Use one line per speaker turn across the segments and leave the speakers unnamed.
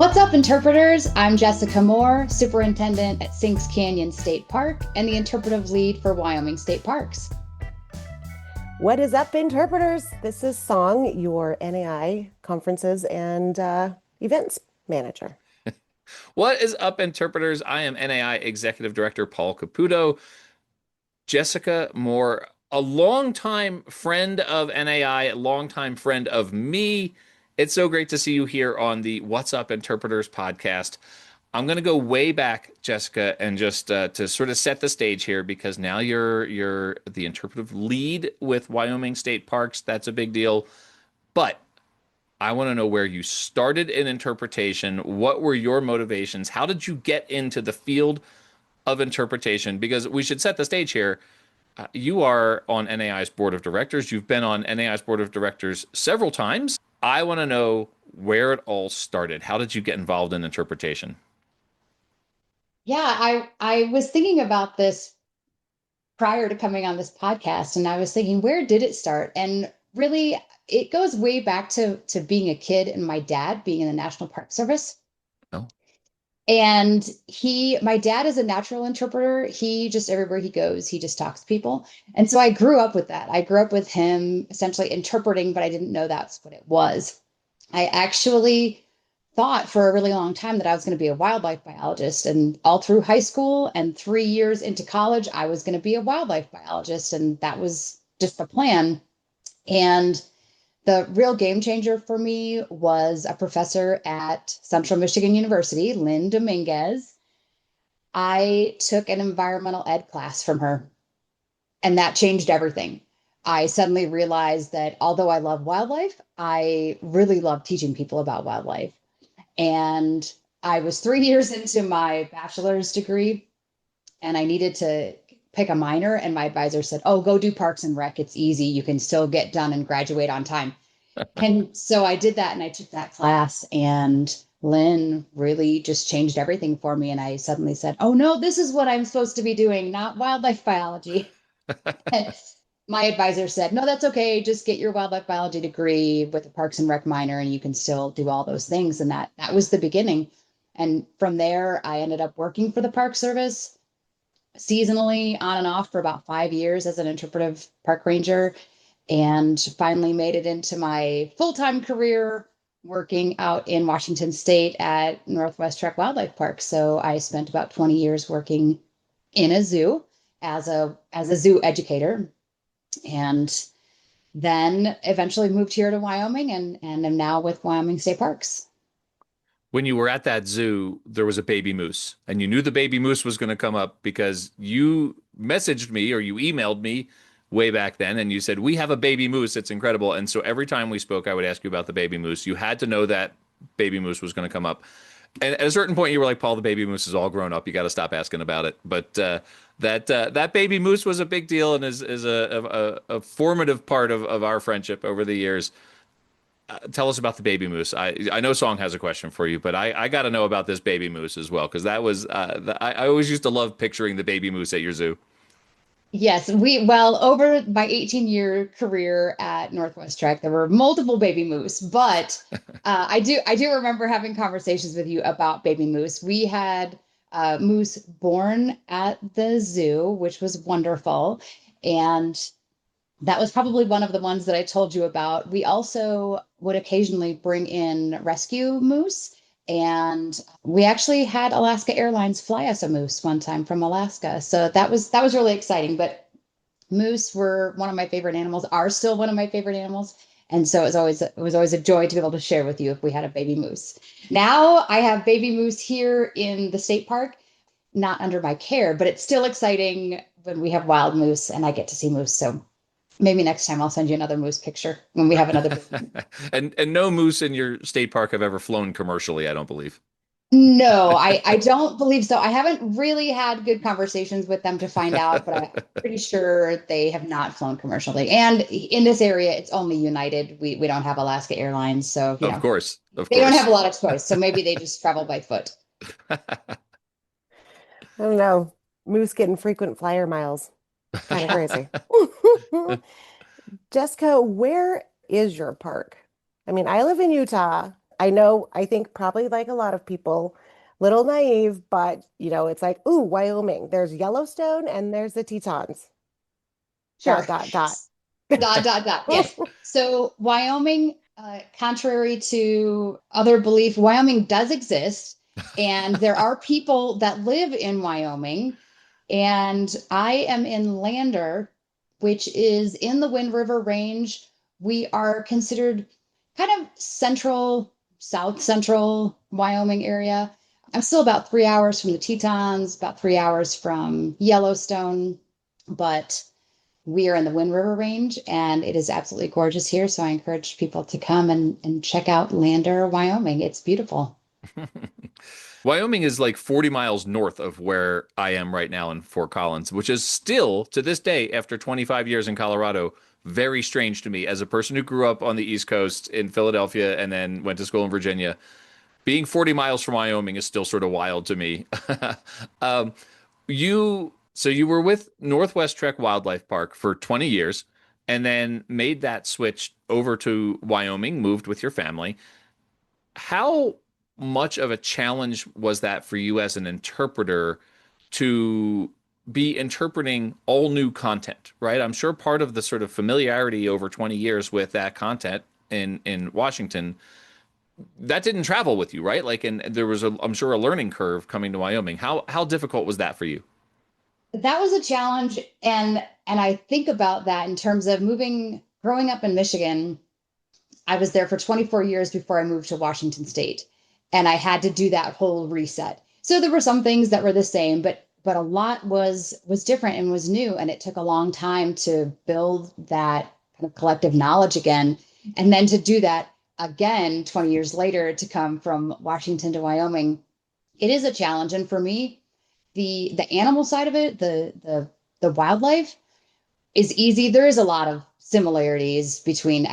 What's up, interpreters? I'm Jessica Moore, Superintendent at Sinks Canyon State Park and the Interpretive Lead for Wyoming State Parks.
What is up, interpreters? This is Song, your NAI conferences and events manager.
What is up, interpreters? I am NAI Executive Director Paul Caputo. Jessica Moore, a longtime friend of NAI, a longtime friend of me. It's so great to see you here on the What's Up Interpreters podcast. I'm going to go way back, Jessica, and just to sort of set the stage here, because now you're the interpretive lead with Wyoming State Parks. That's a big deal. But I want to know where you started in interpretation. What were your motivations? How did you get into the field of interpretation? Because we should set the stage here. You are on NAI's board of directors. You've been on NAI's board of directors several times. I want to know where it all started. How did you get involved in interpretation?
I was thinking about this prior to coming on this podcast, and I was thinking, where did it start? And really, it goes way back to being a kid and my dad being in the National Park Service.
Oh.
And my dad is a natural interpreter. He just, everywhere he goes, he just talks to people. And so I grew up with that. I grew up with him essentially interpreting, but I didn't know that's what it was. I actually thought for a really long time that I was going to be a wildlife biologist. And all through high school and 3 years into college, I was going to be a wildlife biologist. And that was just the plan. And the real game changer for me was a professor at Central Michigan University, Lynn Dominguez. I took an environmental ed class from her, and that changed everything. I suddenly realized that although I love wildlife, I really love teaching people about wildlife. And I was 3 years into my bachelor's degree, and I needed to pick a minor. And my advisor said, "Oh, go do Parks and Rec. It's easy. You can still get done and graduate on time." And so I did that, and I took that class, and Lynn really just changed everything for me. And I suddenly said, "Oh no, this is what I'm supposed to be doing, not wildlife biology." And my advisor said, "No, that's okay. Just get your wildlife biology degree with a Parks and Rec minor, and you can still do all those things." And that was the beginning. And from there, I ended up working for the Park Service seasonally on and off for about 5 years as an interpretive park ranger, and finally made it into my full-time career working out in Washington State at Northwest Trek Wildlife Park. So I spent about 20 years working in a zoo as a zoo educator, and then eventually moved here to Wyoming, and am now with Wyoming State Parks.
When you were at that zoo, there was a baby moose, and you knew the baby moose was going to come up because you messaged me or you emailed me way back then, and you said, "We have a baby moose. It's incredible." And so every time we spoke, I would ask you about the baby moose. You had to know that baby moose was going to come up. And at a certain point, you were like, "Paul, the baby moose is all grown up. You got to stop asking about it." But that baby moose was a big deal and is a formative part of our friendship over the years. Tell us about the baby moose. I know Song has a question for you, but I got to know about this baby moose as well, because that was I always used to love picturing the baby moose at your zoo.
Yes, well, over my 18-year career at Northwest Trek, there were multiple baby moose, but I do remember having conversations with you about baby moose. We had moose born at the zoo, which was wonderful, and that was probably one of the ones that I told you about. We also would occasionally bring in rescue moose. And we actually had Alaska Airlines fly us a moose one time from Alaska. So that was really exciting. But moose were one of my favorite animals, are still one of my favorite animals. And so it was always a joy to be able to share with you if we had a baby moose. Now I have baby moose here in the state park, not under my care, but it's still exciting when we have wild moose and I get to see moose. So maybe next time I'll send you another moose picture when we have another.
And no moose in your state park have ever flown commercially, I don't believe.
No, I don't believe so. I haven't really had good conversations with them to find out, but I'm pretty sure they have not flown commercially. And in this area, it's only United. We don't have Alaska Airlines, so
Of course, of
they don't have
course.
a lot of choice. So maybe they just travel by foot.
I don't know. Moose getting frequent flyer miles. Kind of crazy. Jessica, where is your park? I mean, I live in Utah. I know, I think probably like a lot of people, little naive, but it's like, ooh, Wyoming. There's Yellowstone and there's the Tetons.
Sure.
Dot, dot, dot.
Dot, dot, dot. Yes. So Wyoming, contrary to other belief, Wyoming does exist. And there are people that live in Wyoming. And I am in Lander, which is in the Wind River Range. We are considered kind of central, south central Wyoming area. I'm still about 3 hours from the Tetons, about 3 hours from Yellowstone, but we are in the Wind River Range and it is absolutely gorgeous here. So I encourage people to come and check out Lander, Wyoming. It's beautiful.
Wyoming is like 40 miles north of where I am right now in Fort Collins, which is still to this day, after 25 years in Colorado, very strange to me as a person who grew up on the East Coast in Philadelphia and then went to school in Virginia. Being 40 miles from Wyoming is still sort of wild to me. um, so you were with Northwest Trek Wildlife Park for 20 years and then made that switch over to Wyoming, moved with your family. How much of a challenge was that for you as an interpreter to be interpreting all new content, right? I'm sure part of the sort of familiarity over 20 years with that content in Washington, that didn't travel with you, right? Like, and there was I'm sure a learning curve coming to Wyoming. How difficult was that for you?
That was a challenge. And I think about that in terms of growing up in Michigan. I was there for 24 years before I moved to Washington State, and I had to do that whole reset. So there were some things that were the same, but a lot was different and was new, and it took a long time to build that kind of collective knowledge again, and then to do that again 20 years later to come from Washington to Wyoming. It is a challenge, and for me, the animal side of it, the wildlife is easy. There is a lot of similarities between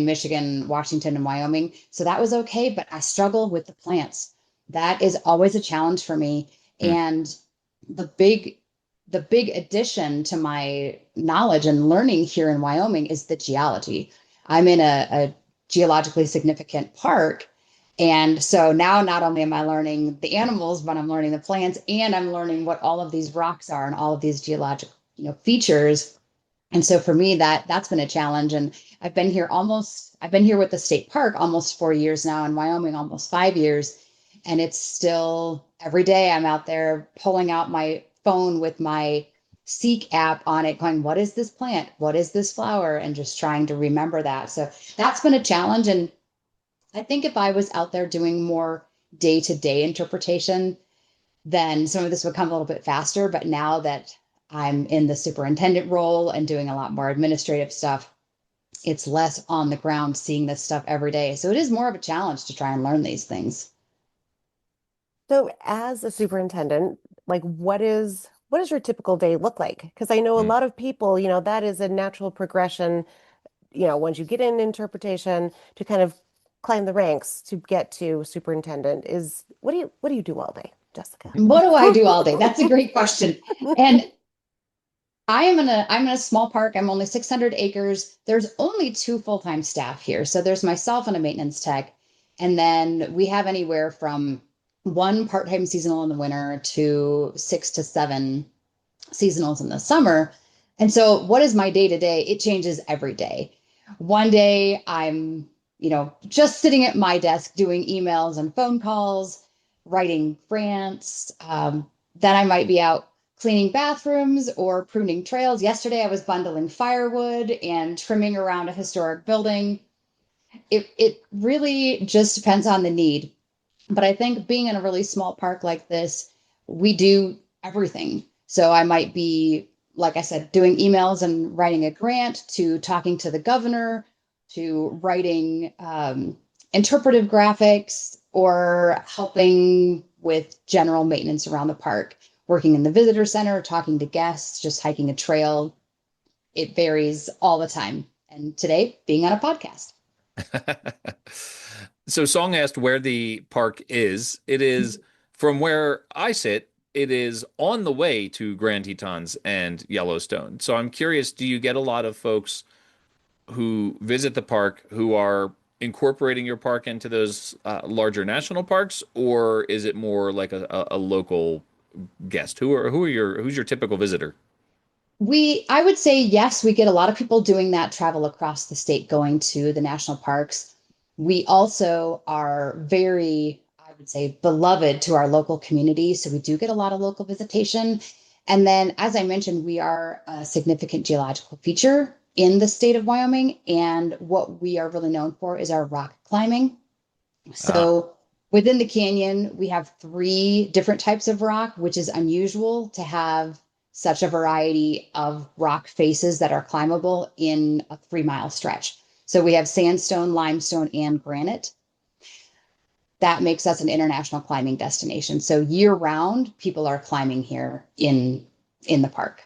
Michigan, Washington, and Wyoming. So that was okay. But I struggle with the plants. That is always a challenge for me.
Hmm.
And the big the big addition to my knowledge and learning here in Wyoming is the geology. I'm in a geologically significant park. And so now not only am I learning the animals, but I'm learning the plants and I'm learning what all of these rocks are and all of these geologic, features. And so for me, that's been a challenge. And I've been here with the state park almost 4 years now, in Wyoming almost 5 years. And it's still every day I'm out there pulling out my phone with my Seek app on it, going, what is this plant? What is this flower? And just trying to remember that. So that's been a challenge. And I think if I was out there doing more day-to-day interpretation, then some of this would come a little bit faster. But now that I'm in the superintendent role and doing a lot more administrative stuff, it's less on the ground seeing this stuff every day. So it is more of a challenge to try and learn these things.
So as a superintendent, like what does your typical day look like? Because I know a
Hmm.
lot of people, that is a natural progression, once you get in interpretation to kind of climb the ranks to get to superintendent is what do you do all day, Jessica?
What do I do all day? That's a great question. And I'm in a small park. I'm only 600 acres. There's only two full-time staff here. So there's myself and a maintenance tech. And then we have anywhere from one part-time seasonal in the winter to 6 to 7 seasonals in the summer. And so what is my day to day? It changes every day. One day I'm, just sitting at my desk doing emails and phone calls, writing grants. Then I might be out cleaning bathrooms or pruning trails. Yesterday I was bundling firewood and trimming around a historic building. It really just depends on the need. But I think being in a really small park like this, we do everything. So I might be, like I said, doing emails and writing a grant, to talking to the governor, to writing interpretive graphics, or helping with general maintenance around the park, working in the visitor center, talking to guests, just hiking a trail. It varies all the time. And today, being on a podcast.
So Song asked where the park is. It is from where I sit, it is on the way to Grand Tetons and Yellowstone. So I'm curious, do you get a lot of folks who visit the park who are incorporating your park into those larger national parks, or is it more like a local guest? Who's your typical visitor?
I would say yes, we get a lot of people doing that travel across the state going to the national parks. We also are very, I would say, beloved to our local community. So we do get a lot of local visitation. And then, as I mentioned, we are a significant geological feature in the state of Wyoming. And what we are really known for is our rock climbing.
Ah,
So within the canyon, we have three different types of rock, which is unusual to have such a variety of rock faces that are climbable in a 3 mile stretch. So we have sandstone, limestone, and granite. That makes us an international climbing destination. So year round, people are climbing here in the park.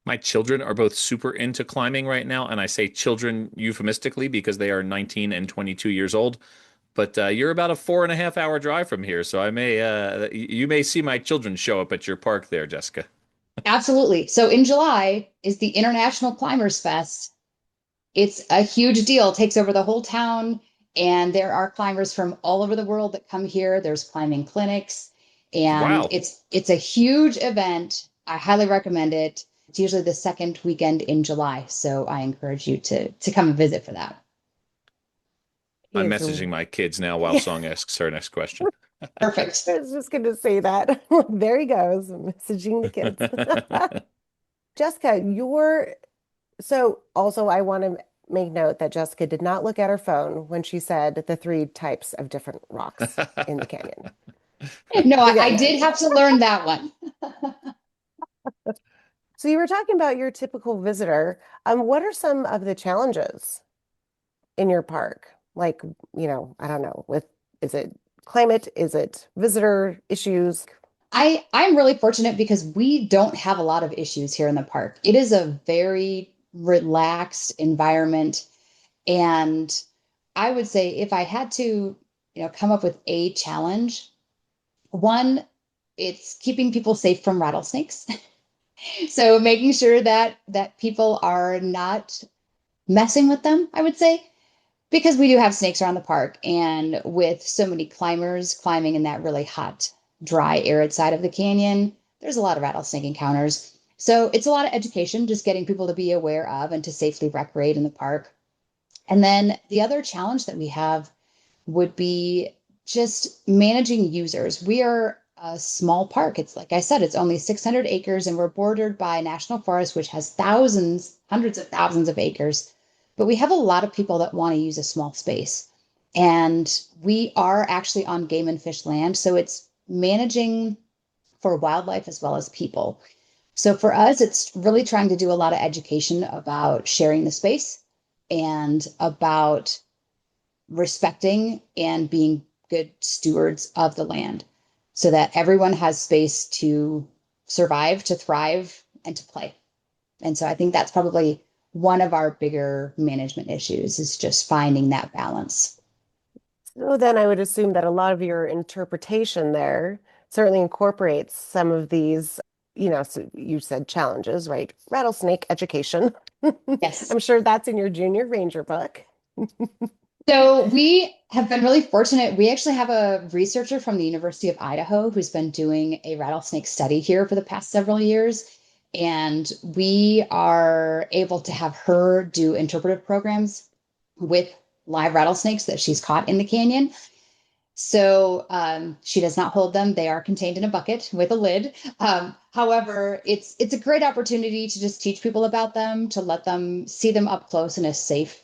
my children are both super into climbing right now, and I say children euphemistically because they are 19 and 22 years old. But you're about a 4.5 hour drive from here, so you may see my children show up at your park there, Jessica.
Absolutely. So in July is the International Climbers Fest. It's a huge deal, it takes over the whole town. And there are climbers from all over the world that come here. There's climbing clinics, and
Wow.
it's a huge event. I highly recommend it. It's usually the second weekend in July. So I encourage you to come and visit for that.
I'm
Is
messaging my kids now while
yeah,
Song asks her next question.
Perfect.
I was just going to say that. There he goes, messaging the kids. Jessica, so also I want to make note that Jessica did not look at her phone when she said the three types of different rocks in the canyon.
No, I
Again,
did have to learn that one.
so you were talking about your typical visitor. What are some of the challenges in your park? Like, I don't know, is it climate? Is it visitor issues?
I'm really fortunate because we don't have a lot of issues here in the park. It is a very relaxed environment. And I would say if I had to, come up with a challenge, one, it's keeping people safe from rattlesnakes. So making sure that people are not messing with them, I would say, because we do have snakes around the park, and with so many climbers climbing in that really hot, dry, arid side of the canyon, there's a lot of rattlesnake encounters. So it's a lot of education, just getting people to be aware of and to safely recreate in the park. And then the other challenge that we have would be just managing users. We are a small park. It's like I said, it's only 600 acres, and we're bordered by national forest, which has thousands, hundreds of thousands of acres. But we have a lot of people that want to use a small space. And we are actually on game and fish land. So it's managing for wildlife as well as people. So for us, it's really trying to do a lot of education about sharing the space and about respecting and being good stewards of the land so that everyone has space to survive, to thrive, and to play. And so I think that's probably one of our bigger management issues is just finding that balance.
So then I would assume that a lot of your interpretation there certainly incorporates some of these, so you said challenges, right? Rattlesnake education.
Yes.
I'm sure that's in your junior ranger book.
So we have been really fortunate. We actually have a researcher from the University of Idaho who's been doing a rattlesnake study here for the past several years. And we are able to have her do interpretive programs with live rattlesnakes that she's caught in the canyon. So she does not hold them; they are contained in a bucket with a lid. However, it's a great opportunity to just teach people about them, to let them see them up close in a safe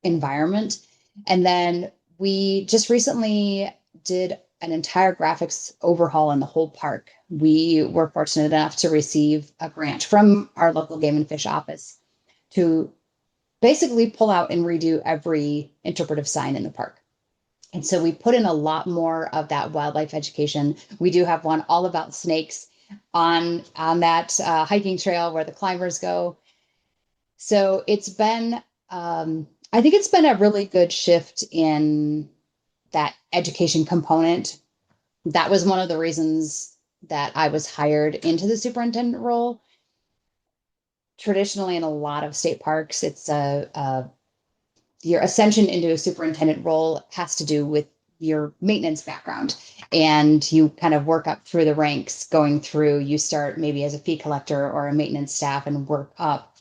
environment. And then we just recently did an entire graphics overhaul in the whole park. We were fortunate enough to receive a grant from our local game and fish office to basically pull out and redo every interpretive sign in the park. And so we put in a lot more of that wildlife education. We do have one all about snakes on that hiking trail where the climbers go. So I think it's been a really good shift in that education component. That was one of the reasons that I was hired into the superintendent role. Traditionally, in a lot of state parks, it's a your ascension into a superintendent role has to do with your maintenance background. And you kind of work up through the ranks going through, you start maybe as a fee collector or a maintenance staff and work up.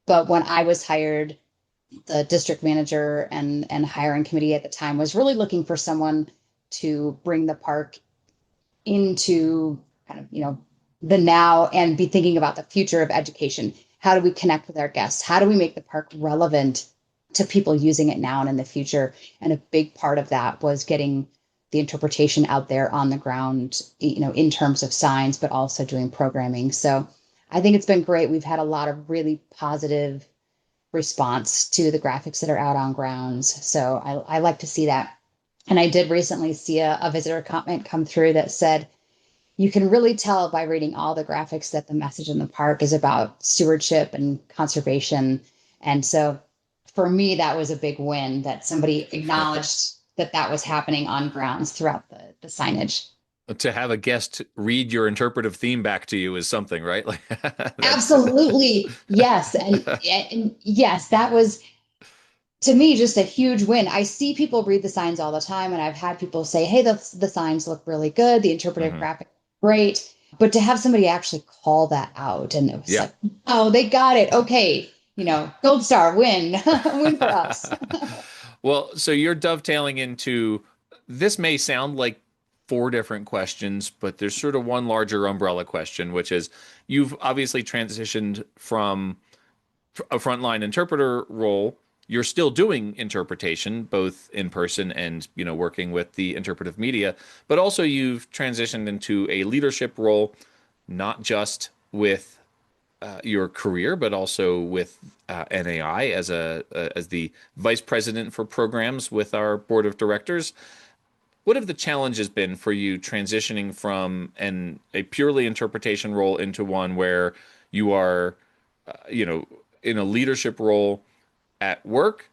But when I was hired, the district manager and hiring committee at the time was really looking for someone to bring the park into kind of, the now and be thinking about the future of education. How do we connect with our guests? How do we make the park relevant to people using it now and in the future? And a big part of that was getting the interpretation out there on the ground, in terms of signs, but also doing programming. So I think it's been great. We've had a lot of really positive response to the graphics that are out on grounds. So I like to see that. And I did recently see a visitor comment come through that said, you can really tell by reading all the graphics that the message in the park is about stewardship and conservation. And so for me, that was a big win that somebody acknowledged that that was happening on grounds throughout the signage.
To have a guest read your interpretive theme back to you is something, right? Like that's
Absolutely. Yes. And yes, that was to me just a huge win. I see people read the signs all the time, and I've had people say, hey, the signs look really good. The interpretive
Mhm.
graphic, great. But to have somebody actually call that out, and it was
Yeah.
like, oh, they got it. Okay. Gold star win, win for us.
Well, so you're dovetailing into this may sound like four different questions, but there's sort of one larger umbrella question, which is you've obviously transitioned from a frontline interpreter role. You're still doing interpretation, both in person and, working with the interpretive media, but also you've transitioned into a leadership role, not just with your career, but also with NAI as the vice president for programs with our board of directors. What have the challenges been for you transitioning from a purely interpretation role into one where you are, in a leadership role at work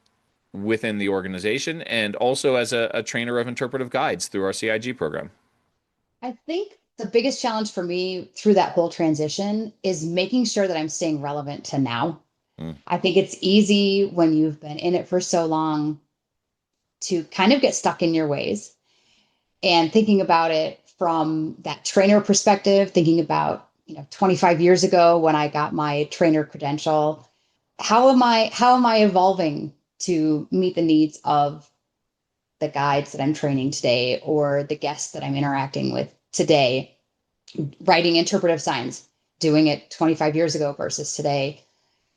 within the organization and also as a trainer of interpretive guides through our CIG program?
I think the biggest challenge for me through that whole transition is making sure that I'm staying relevant to now.
Mm.
I think it's easy when you've been in it for so long to kind of get stuck in your ways and thinking about it from that trainer perspective, thinking about, 25 years ago when I got my trainer credential, how am I evolving to meet the needs of the guides that I'm training today or the guests that I'm interacting with today, writing interpretive signs, doing it 25 years ago versus today.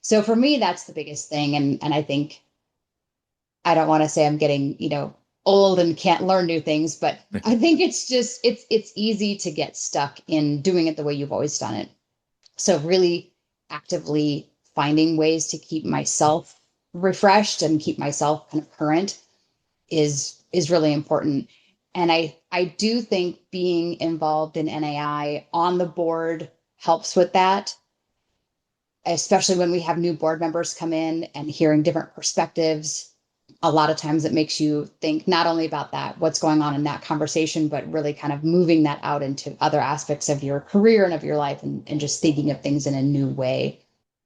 So for me, that's the biggest thing. And I think I don't want to say I'm getting, old and can't learn new things, but I think it's just it's easy to get stuck in doing it the way you've always done it. So really actively finding ways to keep myself refreshed and keep myself kind of current is really important. And I do think being involved in NAI on the board helps with that, especially when we have new board members come in and hearing different perspectives. A lot of times it makes you think not only about that, what's going on in that conversation, but really kind of moving that out into other aspects of your career and of your life and just thinking of things in a new way.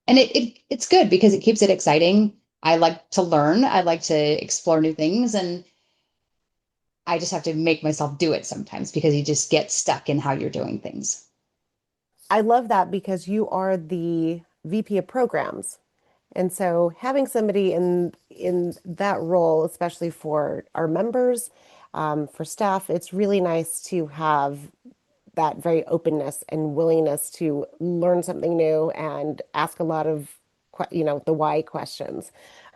And it's good because it keeps it exciting. I like to learn. I like to explore new things. And I just have to make myself do it sometimes because you just get stuck in how you're doing things.
I love that because you are the VP of programs. And so having somebody in that role, especially for our members, for staff, it's really nice to have that very openness and willingness to learn something new and ask a lot of, the why questions.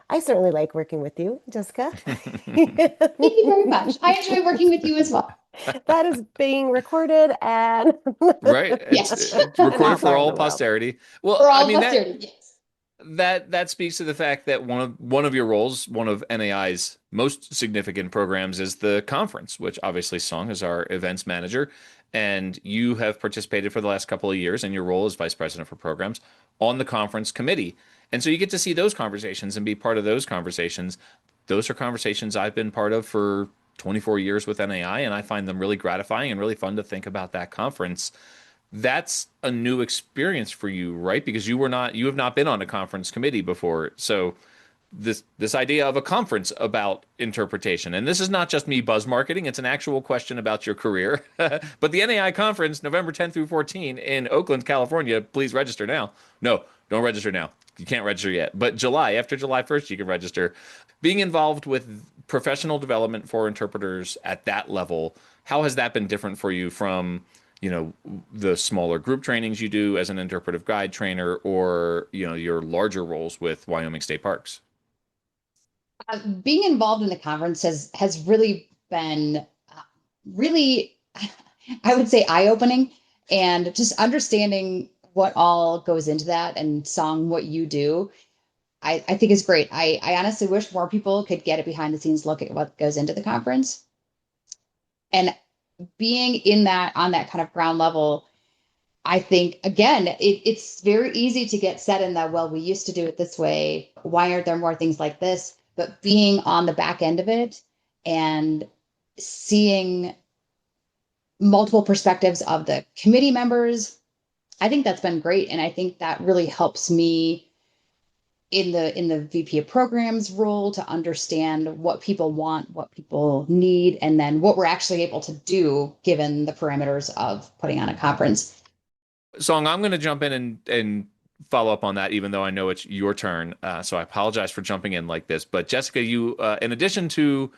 I certainly like working with you, Jessica.
Thank you very much. I enjoy working with you as well.
That is being recorded and
Right.
Yes.
It's
and
recorded
out
for
there in
all
the world.
posterity. Well,
For
I
all
mean that
posterity. Yes.
that speaks to the fact that one of your roles, one of NAI's most significant programs is the conference, which obviously Song is our events manager, and you have participated for the last couple of years in your role as vice president for programs on the conference committee. And so you get to see those conversations and be part of those conversations. Those are conversations I've been part of for 24 years with NAI, and I find them really gratifying and really fun to think about that conference. That's a new experience for you, right? Because you have not been on a conference committee before. So this idea of a conference about interpretation. And this is not just me buzz marketing, it's an actual question about your career. But the NAI conference, November 10th through 14 in Oakland, California, please register now. No, don't register now. You can't register yet. But after July 1st, you can register. Being involved with professional development for interpreters at that level, how has that been different for you from, the smaller group trainings you do as an interpretive guide trainer, or, your larger roles with Wyoming State Parks?
Being involved in the conference has really been really, I would say, eye-opening, and just understanding what all goes into that, and Song, what you do, I think is great. I honestly wish more people could get a behind the scenes look at what goes into the conference. And being in that, on that kind of ground level, I think, again, it's very easy to get set in that, well, we used to do it this way. Why aren't there more things like this? But being on the back end of it and seeing multiple perspectives of the committee members, I think that's been great. And I think that really helps me in the VP of programs role to understand what people want, what people need, and then what we're actually able to do given the parameters of putting on a conference.
Song, I'm going to jump in and follow up on that, even though I know it's your turn. So I apologize for jumping in like this. But Jessica, you, in addition to,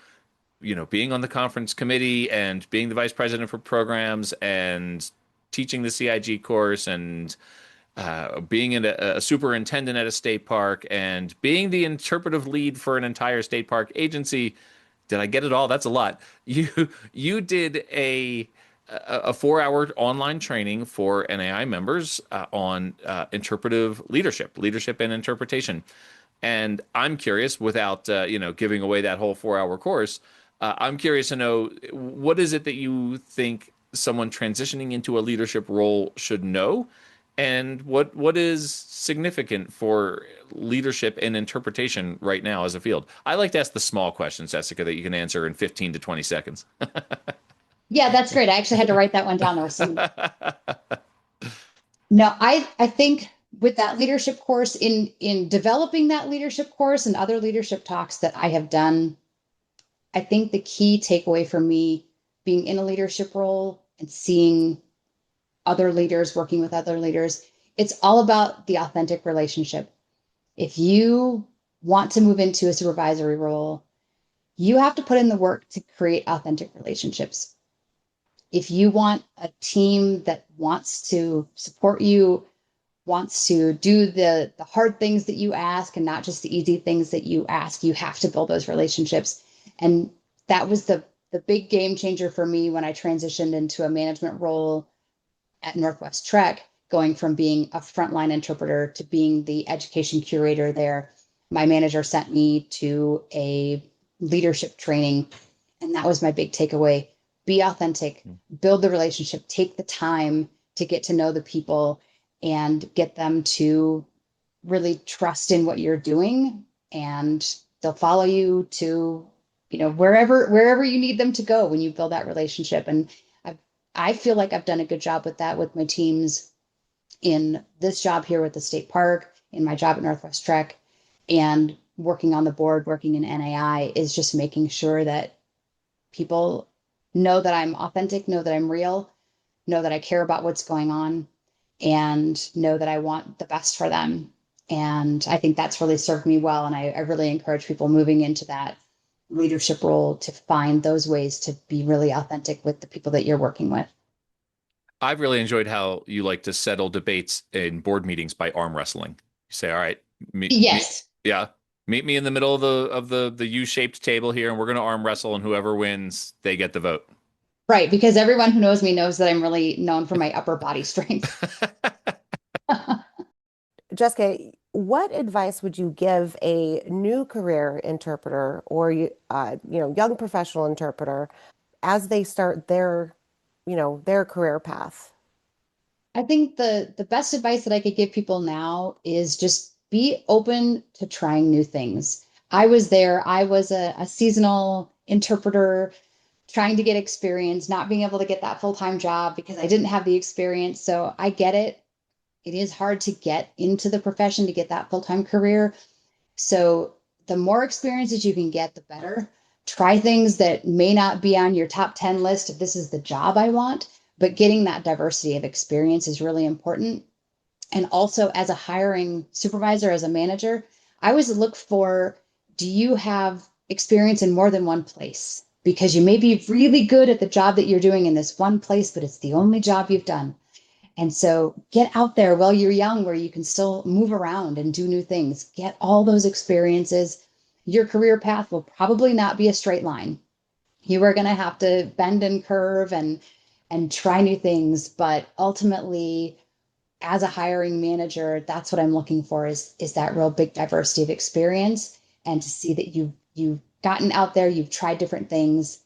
being on the conference committee and being the vice president for programs and teaching the CIG course and being a superintendent at a state park and being the interpretive lead for an entire state park agency, did I get it all? That's a lot. You did a 4-hour online training for NAI members on interpretive leadership and interpretation. And I'm curious, without giving away that whole 4-hour course, I'm curious to know, what is it that you think someone transitioning into a leadership role should know, and what is significant for leadership and interpretation right now as a field? I like to ask the small questions, Jessica, that you can answer in 15 to 20 seconds.
Yeah, that's great. I actually had to write that one down. There was some. No, I think with that leadership course, in developing that leadership course and other leadership talks that I have done, I think the key takeaway for me, being in a leadership role and seeing other leaders working with other leaders, it's all about the authentic relationship. If you want to move into a supervisory role, you have to put in the work to create authentic relationships. If you want a team that wants to support you, wants to do the hard things that you ask and not just the easy things that you ask, you have to build those relationships. And that was the big game changer for me when I transitioned into a management role at Northwest Trek, going from being a frontline interpreter to being the education curator there. My manager sent me to a leadership training, and that was my big takeaway. Be authentic, build the relationship, take the time to get to know the people and get them to really trust in what you're doing, and they'll follow you to, wherever you need them to go when you build that relationship. And I feel like I've done a good job with that with my teams in this job here with the state park, in my job at Northwest Trek, and working on the board, working in NAI, is just making sure that people know that I'm authentic, know that I'm real, know that I care about what's going on, and know that I want the best for them. And I think that's really served me well. And I really encourage people moving into that leadership role to find those ways to be really authentic with the people that you're working with.
I've really enjoyed how you like to settle debates in board meetings by arm wrestling. You say, all right,
Yes.
meet me in the middle of the U-shaped table here, and we're going to arm wrestle, and whoever wins, they get the vote.
Right, because everyone who knows me knows that I'm really known for my upper body strength.
Jessica, what advice would you give a new career interpreter or young professional interpreter as they start their career path?
I think the best advice that I could give people now is just be open to trying new things. I was a seasonal interpreter trying to get experience, not being able to get that full-time job because I didn't have the experience. So I get it. It is hard to get into the profession, to get that full-time career. So the more experiences you can get, the better. Try things that may not be on your top 10 list if this is the job I want, but getting that diversity of experience is really important. And also, as a hiring supervisor, as a manager, I always look for, do you have experience in more than one place? Because you may be really good at the job that you're doing in this one place, but it's the only job you've done. And so get out there while you're young, where you can still move around and do new things. Get all those experiences. Your career path will probably not be a straight line. You are going to have to bend and curve and try new things, but ultimately, as a hiring manager, that's what I'm looking for is that real big diversity of experience, and to see that you've gotten out there, you've tried different things,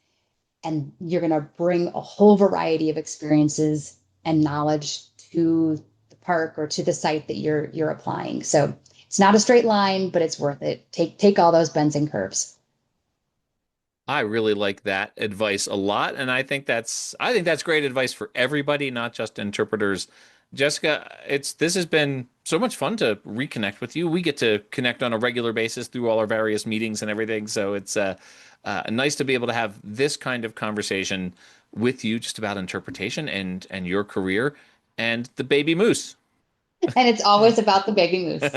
and you're going to bring a whole variety of experiences and knowledge to the park or to the site that you're applying. So it's not a straight line, but it's worth it. Take all those bends and curves.
I really like that advice a lot, and I think that's great advice for everybody, not just interpreters. Jessica, this has been so much fun to reconnect with you. We get to connect on a regular basis through all our various meetings and everything, so it's nice to be able to have this kind of conversation with you just about interpretation and your career and the baby moose.
And it's always about the baby moose.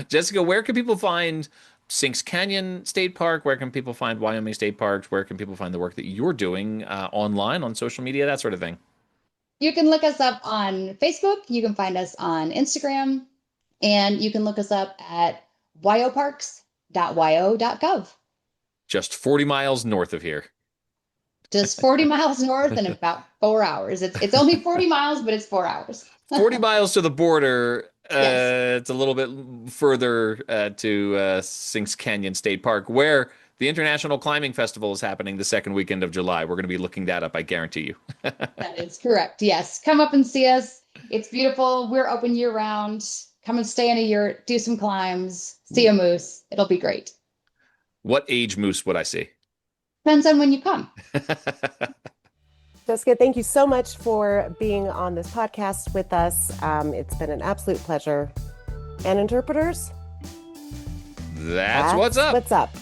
Jessica, where can people find Sinks Canyon State Park? Where can people find Wyoming State Parks? Where can people find the work that you're doing online, on social media, that sort of thing?
You can look us up on Facebook. You can find us on Instagram, and you can look us up at wyoparks.yo.gov.
Just 40 miles north of here.
Just 40 miles north and about 4 hours. It's only 40 miles, but it's 4 hours.
40 miles to the border.
Yes.
It's a little bit further to Sinks Canyon State Park, where the International Climbing Festival is happening the second weekend of July. We're going to be looking that up, I guarantee you.
That is correct. Yes. Come up and see us. It's beautiful. We're open year round. Come and stay in a yurt, do some climbs, see a moose. It'll be great.
What age moose would I see?
Depends on when you come.
Jessica, thank you so much for being on this podcast with us. It's been an absolute pleasure. And interpreters,
That's what's up.
What's up?